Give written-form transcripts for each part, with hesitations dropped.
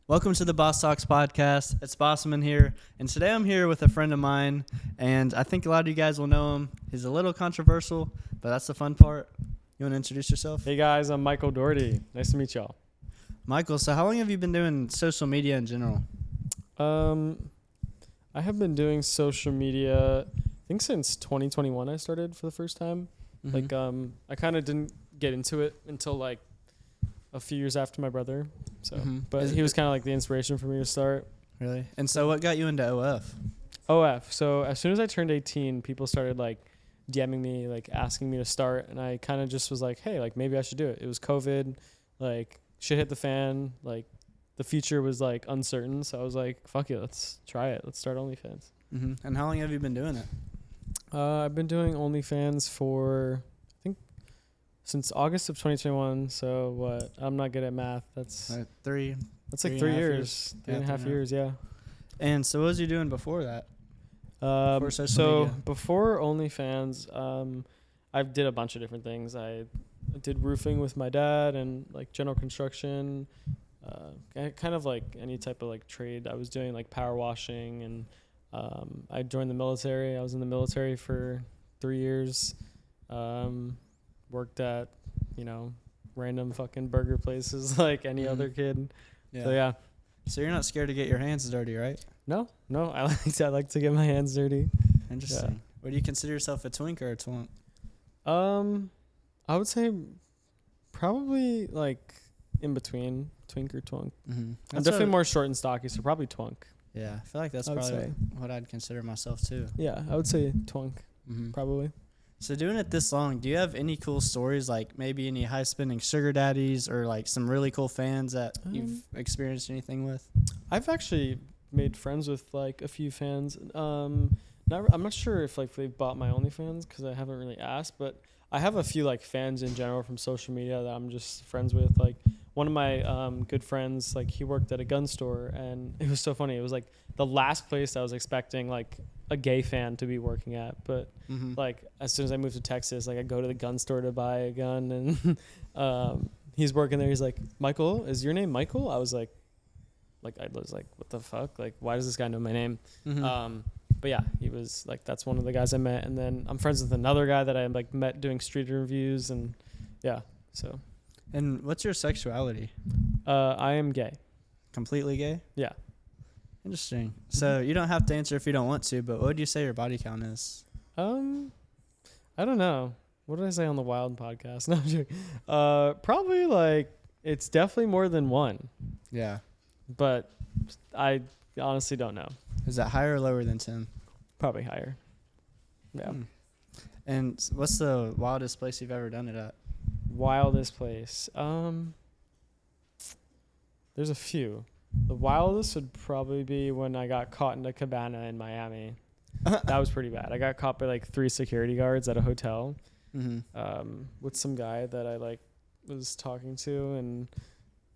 Welcome to the BossTalks podcast. It's Bossman here, and today I'm here with a friend of mine, and I think a lot of you guys will know him. He's a little controversial, but that's the fun part. You want to introduce yourself? Hey guys, I'm Michael Doherty. Nice to meet y'all. Michael, so how long have you been doing social media in general? I have been doing social media, I think since 2021 I started for the first time. Mm-hmm. I kind of didn't get into it until like a few years after my brother. So, but he was kind of like the inspiration for me to start. Really? And so what got you into OF? OF. So as soon as I turned 18, people started like DMing me, like asking me to start. And I kind of just was like, hey, like maybe I should do it. It was COVID, like shit hit the fan. Like the future was like uncertain. So I was like, fuck it, let's try it. Let's start OnlyFans. Mm-hmm. And how long have you been doing it? I've been doing OnlyFans for, I think, since August of 2021. So what? I'm not good at math. That's like 3 years. 3.5 years, yeah. And so what was you doing before that? Before social media? Before OnlyFans, I did a bunch of different things. I did roofing with my dad and like general construction, kind of like any type of like trade. I was doing like power washing, and I joined the military. I was in the military for 3 years. Worked at, random fucking burger places like any other kid. Yeah. So yeah. So you're not scared to get your hands dirty, right? No, I like to get my hands dirty. Interesting. Yeah. What do you consider yourself, a twink or a twunk? I would say probably like in between, twink or twunk. Mm-hmm. I'm definitely more short and stocky, so probably twunk. Yeah, I feel like that's I would probably say. what I'd consider myself too. Yeah, I would say twunk, Mm-hmm. probably. So doing it this long, do you have any cool stories, like maybe any high-spending sugar daddies or like some really cool fans that you've experienced anything with? I've actually made friends with like a few fans. I'm not sure if like they've bought my OnlyFans because I haven't really asked, but I have a few like fans in general from social media that I'm just friends with. Like one of my good friends, like he worked at a gun store, and it was so funny. It was like the last place I was expecting like a gay fan to be working at, but like as soon as I moved to Texas, like I go to the gun store to buy a gun, and he's working there. He's like, Michael, is your name Michael? I was like I was like, what the fuck? Like, why does this guy know my name? Mm-hmm. But yeah, he was like, that's one of the guys I met. And then I'm friends with another guy that I like met doing street interviews, and yeah, so. And what's your sexuality? I am gay. Completely gay? Yeah. Interesting. So you don't have to answer if you don't want to, but what would you say your body count is? I don't know. What did I say on the Wild podcast? No, I'm joking. Probably like, it's definitely more than one, Yeah. but I honestly don't know. Is that higher or lower than 10? Probably higher. Yeah. And what's the wildest place you've ever done it at? Wildest place. There's a few. The wildest would probably be when I got caught in a cabana in Miami. That was pretty bad. I got caught by like 3 security guards at a hotel, with some guy that I like was talking to, and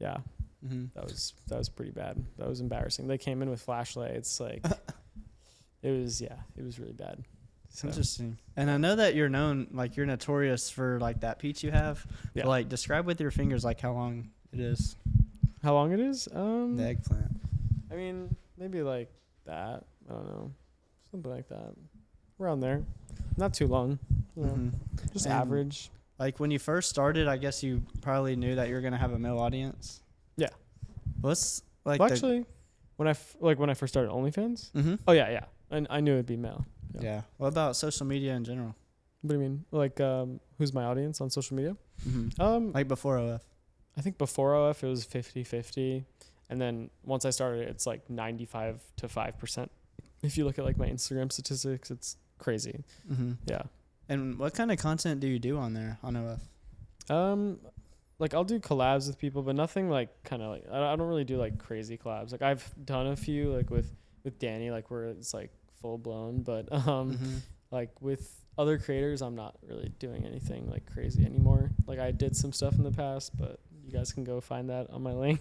yeah, that was pretty bad. That was embarrassing. They came in with flashlights, like it was really bad. So. Interesting. And I know that you're known, like you're notorious for like that peach you have. Yeah. But, like describe with your fingers like how long it is. How long it is? The eggplant. I mean, maybe like that. I don't know. Something like that. Around there. Not too long. Just And average. Like when you first started, I guess you probably knew that you were gonna have a male audience. Yeah. What's like Well, actually, when I first started OnlyFans. Oh yeah. And I knew it'd be male. Yeah. What about social media in general? What do you mean? Like, who's my audience on social media? Like before OF. I think before OF it was 50-50, and then once I started, it's like 95 to 5%. If you look at like my Instagram statistics, it's crazy. Yeah. And what kind of content do you do on there on OF? Like I'll do collabs with people, but nothing like kind of like I don't really do like crazy collabs. Like I've done a few like with Danny, like where it's like full blown, but like with other creators, I'm not really doing anything like crazy anymore. Like I did some stuff in the past, but you guys can go find that on my link.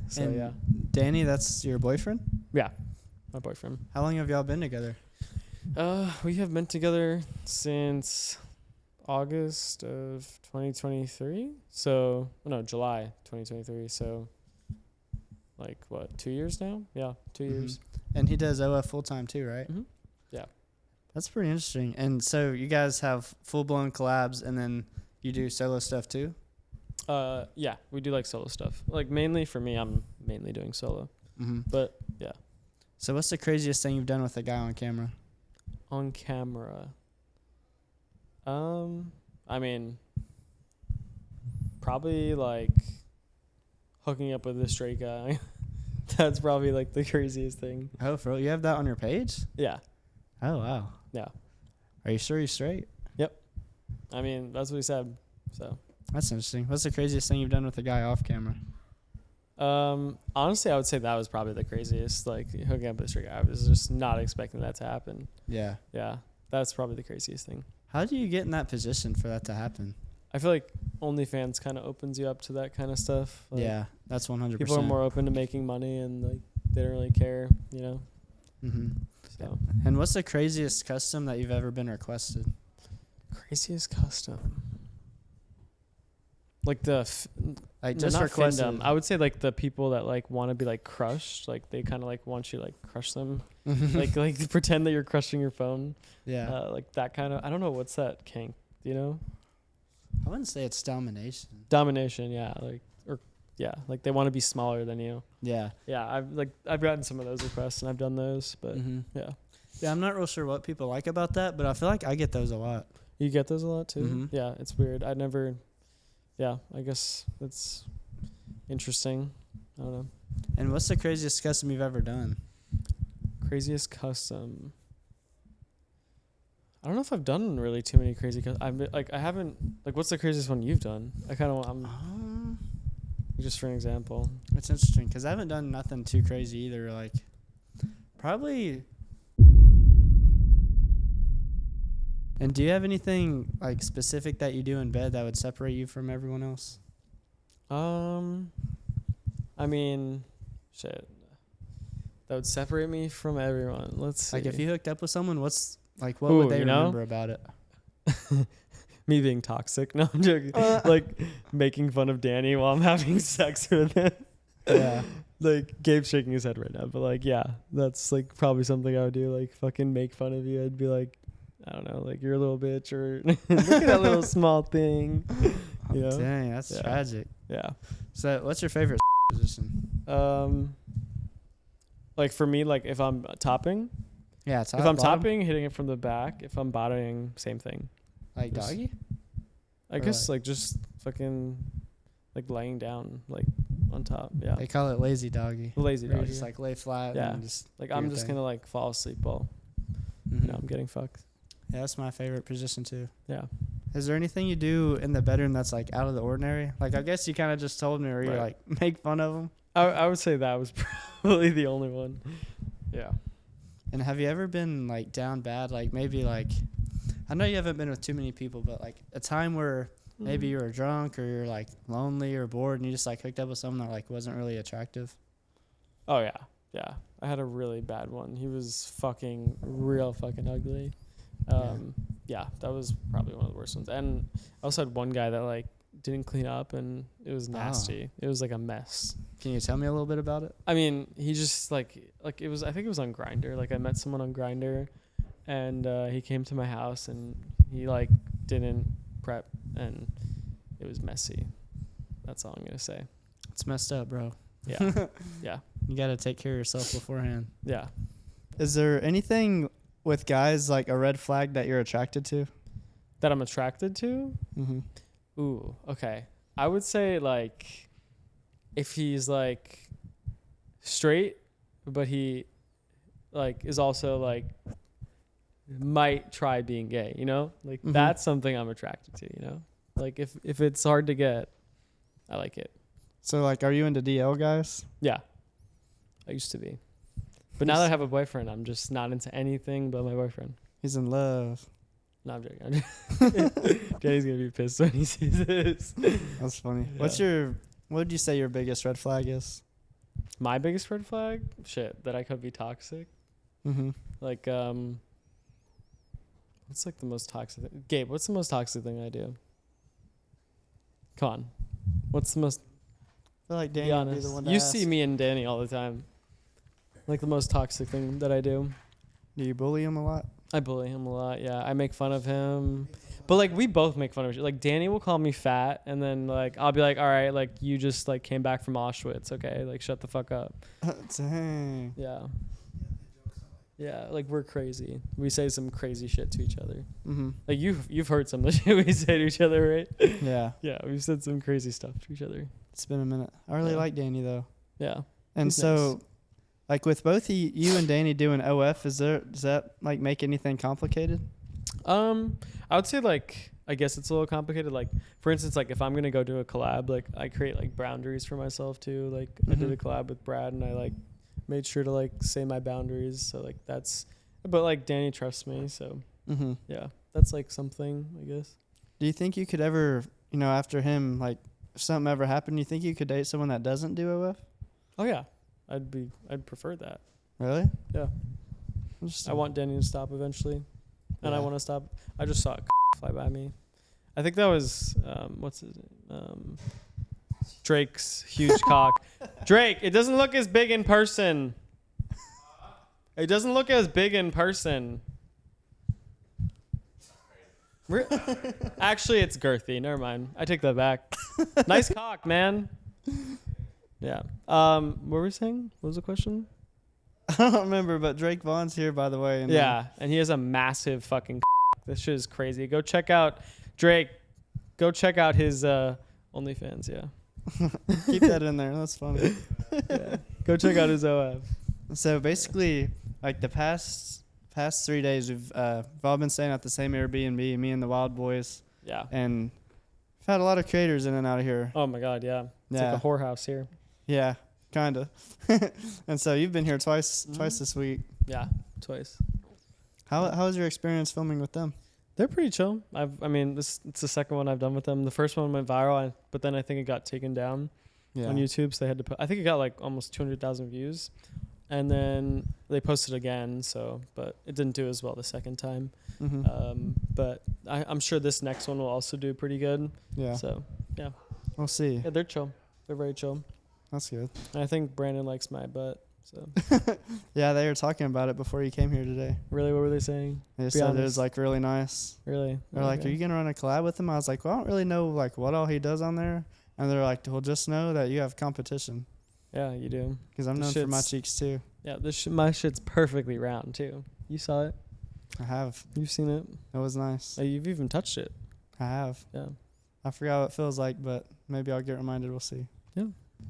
So and yeah. Danny, that's your boyfriend? Yeah, my boyfriend. How long have y'all been together? We have been together since August of 2023. So, no, July 2023. So, like what, 2 years now? Yeah, 2 years. And he does OF full time too, right? Mm-hmm. Yeah. That's pretty interesting. And so you guys have full blown collabs, and then you do solo stuff too. Yeah, we do like solo stuff. Like mainly for me, I'm mainly doing solo. But yeah. So what's the craziest thing you've done with a guy on camera? On camera. I mean, probably like hooking up with a straight guy. That's probably like the craziest thing. Oh, for real? You have that on your page? Yeah. Oh, wow. Yeah. Are you sure you're straight? Yep. I mean, that's what he said. So that's interesting. What's the craziest thing you've done with a guy off camera? Honestly, I would say that was probably the craziest. Like hooking up with a straight guy. I was just not expecting that to happen. Yeah. Yeah. That's probably the craziest thing. How do you get in that position for that to happen? I feel like OnlyFans kind of opens you up to that kind of stuff. Like, yeah, that's 100%. people are more open to making money, and like they don't really care, you know. So. And what's the craziest custom that you've ever been requested? Craziest custom. Like just not requested. fandom. I would say like the people that like want to be like crushed, like they kind of like want you to like crush them, like pretend that you're crushing your phone. Yeah. Like that kind of. I don't know, what's that kink? Do you know? I wouldn't say it's domination. Domination, yeah, like they want to be smaller than you. Yeah. Yeah, I've gotten some of those requests and I've done those, but yeah, I'm not real sure what people like about that, but I feel like I get those a lot. You get those a lot too? Yeah, it's weird. I guess it's interesting. I don't know. And what's the craziest custom you've ever done? Craziest custom. I don't know if I've done really too many crazy I haven't, like, what's the craziest one you've done? I kind of want, just for an example. It's interesting because I haven't done nothing too crazy either. Like, probably. And do you have anything like specific that you do in bed that would separate you from everyone else? I mean, shit. That would separate me from everyone. Let's see. Like, if you hooked up with someone, what would they remember about it? Me being toxic. No, I'm joking. Like making fun of Danny while I'm having sex with him. Yeah. Like Gabe's shaking his head right now, but like, yeah, that's like probably something I would do. Like fucking make fun of you. I'd be like, I don't know, like you're a little bitch, or look at that little small thing. You know? Dang, that's tragic. Yeah. So, what's your favorite position? Like for me, like if I'm topping. Yeah, top, if I'm bottom? topping, hitting it from the back. If I'm bottoming, same thing. Like just, doggy? I guess like just fucking like laying down like on top. Yeah. They call it lazy doggy. Lazy doggy. You just like lay flat. Yeah. And just like I'm just gonna like fall asleep while I'm getting fucked. Yeah, that's my favorite position too. Yeah. Is there anything you do in the bedroom that's like out of the ordinary? Like, I guess you kind of just told me, or you like make fun of them. I would say that was probably the only one. Yeah. And have you ever been like down bad? Like maybe like, I know you haven't been with too many people, but like a time where maybe you were drunk or you're like lonely or bored and you just like hooked up with someone that like wasn't really attractive. Oh yeah. Yeah. I had a really bad one. He was real fucking ugly. Yeah, that was probably one of the worst ones. And I also had one guy that like didn't clean up and it was nasty. It was like a mess. Can you tell me a little bit about it? I mean, he just like it was, I think it was on Grindr. Like I met someone on Grindr and he came to my house and he like didn't prep and it was messy. That's all I'm going to say. It's messed up, bro. Yeah. Yeah. You got to take care of yourself beforehand. Yeah. Is there anything with guys like a red flag that you're attracted to? That I'm attracted to? Ooh, okay. I would say like if he's like straight, but he like is also like might try being gay, you know? Like that's something I'm attracted to, you know? Like if it's hard to get, I like it. So like, are you into DL guys? Yeah. I used to be. But now that I have a boyfriend, I'm just not into anything but my boyfriend. He's in love. No, I'm joking. Danny's going to be pissed when he sees this. That's funny. Yeah. What would you say your biggest red flag is? My biggest red flag? Shit, that I could be toxic. Like, what's like the most toxic thing? Gabe, what's the most toxic thing I do? Come on. What's the most... feel like Danny Be would be honest. the one to You ask. see me and Danny all the time. Like the most toxic thing that I do. Do you bully him a lot? I bully him a lot. Yeah, I make fun of him. But like we both make fun of each other. Like Danny will call me fat, and then like I'll be like, all right, like you just like came back from Auschwitz, okay? Like shut the fuck up. Dang. Yeah. Yeah, like we're crazy. We say some crazy shit to each other. Mm-hmm. Like you've heard some of the shit we say to each other, right? Yeah. Yeah, we've said some crazy stuff to each other. It's been a minute. I really Yeah. like Danny though. Yeah. And He's so, nice. like with both you and Danny doing OF, does that like make anything complicated? I would say like I guess it's a little complicated. Like for instance, like if I'm gonna go do a collab, like I create like boundaries for myself too. Like I did a collab with Brad, and I like made sure to like say my boundaries. So like that's, but like Danny trusts me, so Mm-hmm. yeah, that's like something I guess. Do you think you could ever, after him, like if something ever happened, you think you could date someone that doesn't do OF? Oh yeah, I'd prefer that. Really? Yeah. I want Danny to stop eventually, and I want to stop. I just saw a fly by me. I think that was what's his name? Drake's huge cock. Drake, it doesn't look as big in person. It doesn't look as big in person. Actually, it's girthy. Never mind. I take that back. Nice cock, man. Yeah. What were we saying? What was the question? I don't remember, but Drake Vaughn's here, by the way. And Yeah, and he has a massive fucking This shit is crazy. Go check out Drake. Go check out his OnlyFans, yeah. Keep that in there. That's funny. Yeah. Go check out his OF. So basically, like the past 3 days, we've all been staying at the same Airbnb, me and the Wild Boys, Yeah. and we've had a lot of creators in and out of here. Oh my god, yeah. It's Yeah. like a whorehouse here. Yeah, kind of. And so you've been here twice this week. Yeah, twice. How was your experience filming with them? They're pretty chill. It's the second one I've done with them. The first one went viral, but then I think it got taken down on YouTube, so they had to put. I think it got like almost 200,000 views, and then they posted again. But it didn't do as well the second time. Mm-hmm. But I'm sure this next one will also do pretty good. Yeah. So yeah, We'll see. yeah, they're chill. They're very chill. That's good. And I think Brandon likes my butt. So Yeah, they were talking about it before you came here today. really, what were they saying? They Be said it honest. was like really nice. Really? They're like, "Are you gonna run a collab with him?" I was like, "Well, I don't really know like what all he does on there." And they're like, "Well, just know that you have competition Yeah, you do. because I'm This known for my shit's- cheeks too." Yeah, my shit's perfectly round too. You saw it. I have. You've seen it. It was nice. You've even touched it. I have. Yeah. I forgot what it feels like, but maybe I'll get reminded. We'll see. Yeah.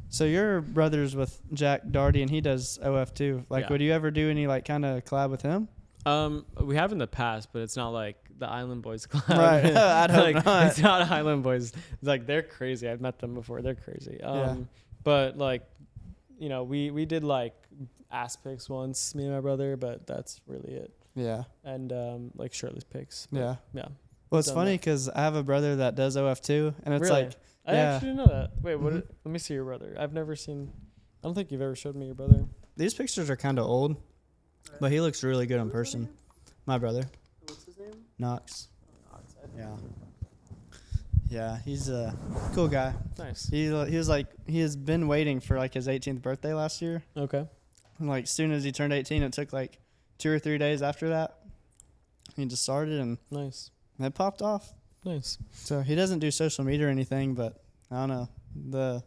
So your brother's with Jack Darty, and he does OF too. Like, Yeah. would you ever do any like kind of collab with him? We have in the past, but it's not like the Island Boys collab. Right. I'd hope like, not. It's not Island Boys. It's like they're crazy. I've met them before. They're crazy. Yeah. But like, we did like ass pics once, me and my brother, but that's really it. Yeah. And like shirtless pics. But Yeah. Yeah. Well, it's done funny that. because I have a brother that does OF too, and it's Really? like, I yeah. actually didn't know that. Wait, what? Mhm. Let me see your brother. I've never seen. I don't think you've ever showed me your brother. these pictures are kind of old, but he looks really good in person. My brother, What's his name? Knox. Yeah. Yeah, he's a cool guy. Nice. He was like, he has been waiting for like his 18th birthday last year. Okay. And like, as soon as he turned 18, it took like 2 or 3 days after that. He just started and Nice. it popped off. Nice. So he doesn't do social media or anything, but I don't know. The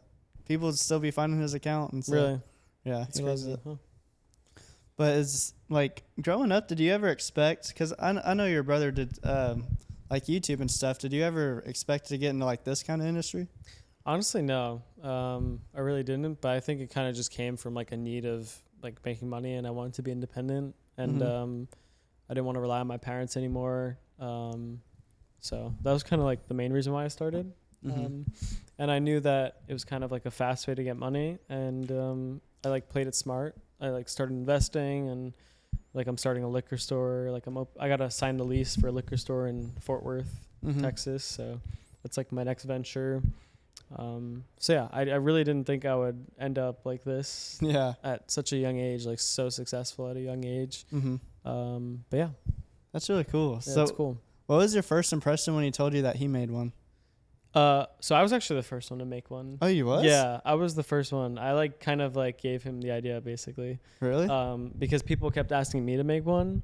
people would still be finding his account and so, Really? yeah, That's he loves crazy. it. Huh? But it's like growing up, did you ever expect, because I know your brother did like YouTube and stuff, did you ever expect to get into like this kind of industry? Honestly, no. I really didn't, but I think it kind of just came from like a need of like making money, and I wanted to be independent, and Mhm. I didn't want to rely on my parents anymore. So that was kind of like the main reason why I started. Mhm. And I knew that it was kind of like a fast way to get money, and I like played it smart. I like started investing, and like I'm starting a liquor store. Like I got to sign the lease for a liquor store in Fort Worth, Mhm. Texas. So that's like my next venture. So yeah, I really didn't think I would end up like this Yeah. at such a young age, like so successful at a young age. Mhm. But yeah, That's really cool. yeah, So it's cool. what was your first impression when he told you that he made one? So I was actually the first one to make one. Oh, you was? Yeah, I was the first one. I like kind of like gave him the idea basically. Really? Because people kept asking me to make one.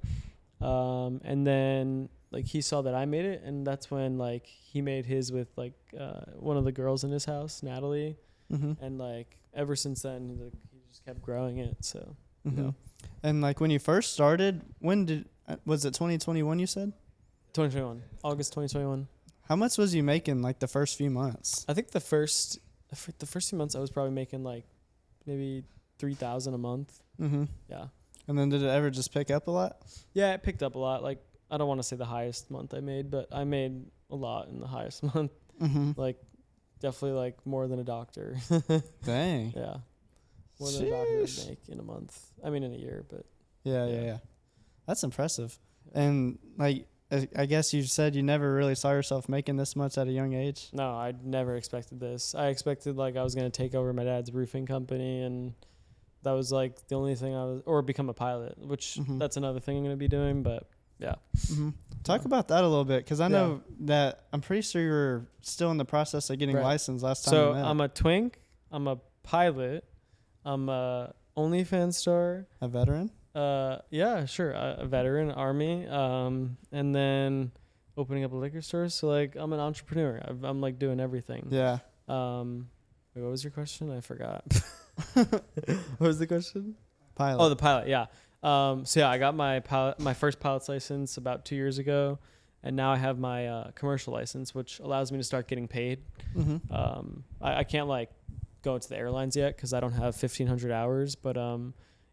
And then like he saw that I made it, and that's when like he made his with like one of the girls in his house, Natalie. Mm-hmm. And like ever since then, he just kept growing it. So, Mm-hmm. yeah. And like when you first started, was it 2021 you said? 2021, August 2021. How much was you making like the first few months? I think the first few months I was probably making like maybe 3,000 a month. Mm-hmm. Yeah. And then did it ever just pick up a lot? Yeah, it picked up a lot. Like I don't want to say the highest month I made, but I made a lot in the highest month. Mm-hmm. Like definitely like more than a doctor. Dang. Yeah. More than a doctor would make in a month. I mean in a year, but Yeah. That's impressive. And like I guess you said you never really saw yourself making this much at a young age. no, I never expected this. I expected like I was going to take over my dad's roofing company, and that was like the only thing or become a pilot, which that's another thing I'm going to be doing, but yeah. Mm-hmm. Talk about that a little bit, because I know that I'm pretty sure you were still in the process of getting licensed last time. So we met. I'm a twink, I'm a pilot, I'm a OnlyFans star. A veteran? Yeah, sure. A veteran, Army, and then opening up a liquor store. So like, I'm an entrepreneur. I'm like doing everything. Yeah. Wait, what was your question? I forgot. What was the question? Pilot. Oh, the pilot. Yeah. So yeah, I got my first pilot's license about 2 years ago, and now I have my commercial license, which allows me to start getting paid. Mm-hmm. I can't like go into the airlines yet because I don't have 1,500 hours, but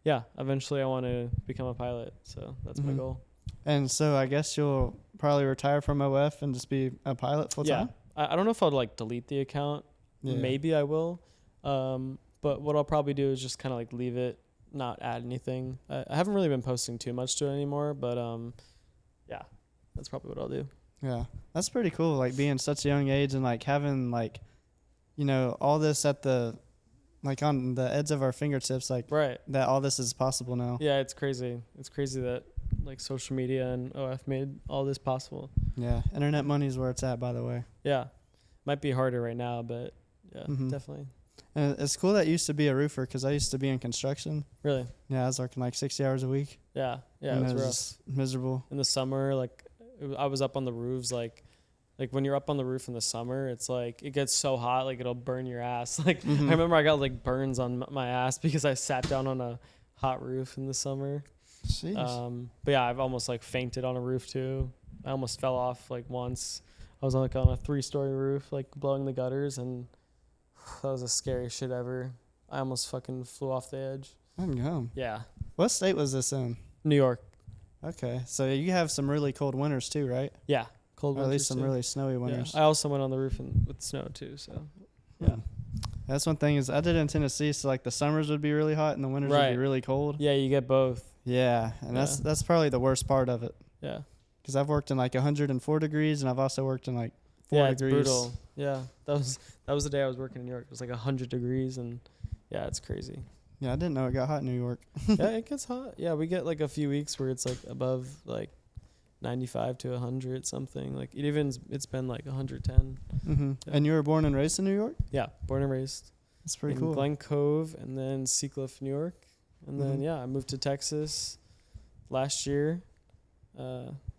yeah, eventually I want to become a pilot, so that's my goal. And so I guess you'll probably retire from OF and just be a pilot full time? Yeah. I don't know if I'll like delete the account. Yeah. Maybe I will. But what I'll probably do is just kind of like leave it, not add anything. I haven't really been posting too much to it anymore, but yeah, that's probably what I'll do. Yeah. That's pretty cool, like being such a young age and like having like, you know, all this at the like on the edge of our fingertips, like that all this is possible now. Yeah, it's crazy. It's crazy that like social media and OF made all this possible. Yeah, internet money is where it's at, by the way. Yeah, might be harder right now, but yeah, definitely. And it's cool that you used to be a roofer, because I used to be in construction. Really? Yeah, I was working like 60 hours a week. Yeah, and it was rough. Just miserable. In the summer, like I was up on the roofs, like when you're up on the roof in the summer, it's like it gets so hot, like it'll burn your ass. Like I remember I got like burns on my ass because I sat down on a hot roof in the summer. Jeez. But yeah, I've almost like fainted on a roof too. I almost fell off like once. I was on like on a 3-story roof, like blowing the gutters, and that was the scariest shit ever. I almost fucking flew off the edge. Yeah. What state was this in? New York. Okay, so you have some really cold winters too, right? Yeah. Cold or winters. At least some too. really snowy winters. Yeah. I also went on the roof with snow too, so yeah. That's one thing is I did it in Tennessee, so like the summers would be really hot and the winters would be really cold. Yeah, you get both. Yeah, and that's probably the worst part of it. Yeah. Because I've worked in like 104 degrees, and I've also worked in like 4 degrees. It's brutal. Yeah, that was the day I was working in New York. It was like 100 degrees, and yeah, it's crazy. Yeah, I didn't know it got hot in New York. Yeah, it gets hot. Yeah, we get like a few weeks where it's like above like 95 to 100 something. Like it's been like 110. Mm-hmm. Yeah. And you were born and raised in New York? Yeah, born and raised. That's pretty in cool. Glen Cove, and then Seacliff, New York, and then I moved to Texas last year.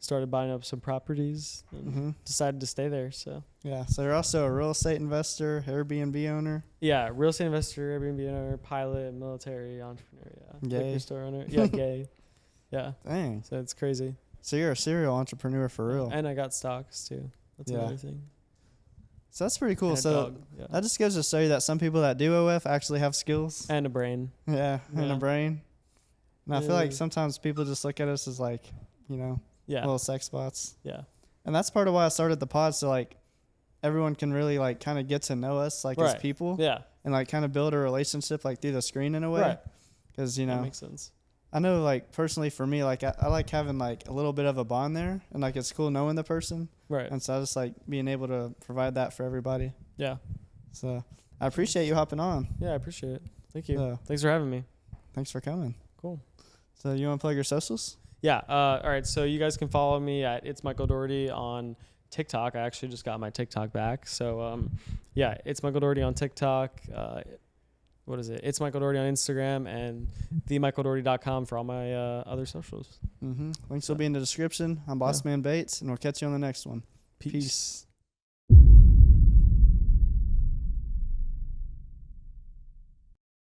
Started buying up some properties and decided to stay there. So yeah, so you're also a real estate investor, Airbnb owner. Yeah, real estate investor, Airbnb owner, pilot, military, entrepreneur. Yeah, gay. Liquor store owner. Yeah, gay. Yeah. Dang. So it's crazy. So you're a serial entrepreneur for real. And I got stocks too. That's another thing. So that's pretty cool. And So that just goes to show you that some people that do OF actually have skills. And a brain. Yeah, and a brain. And I feel like sometimes people just look at us as like, you know, little sex bots. Yeah. And that's part of why I started the pod, so like everyone can really like kind of get to know us like as people. Yeah. And like kind of build a relationship like through the screen in a way. Right. Because, you know, that makes sense. I know like personally for me, like I like having like a little bit of a bond there, and like it's cool knowing the person. Right. And so I just like being able to provide that for everybody. Yeah. So I appreciate you hopping on. Yeah, I appreciate it. Thank you. Thanks for having me. Thanks for coming. Cool. So you want to plug your socials? Yeah. All right. So you guys can follow me at It's Michael Doherty on TikTok. I actually just got my TikTok back. So yeah, it's Michael Doherty on TikTok. What is it? It's Michael Doherty on Instagram, and themichaeldoherty.com for all my other socials. Links will be in the description. I'm Bossman Bates, and we'll catch you on the next one. Peace.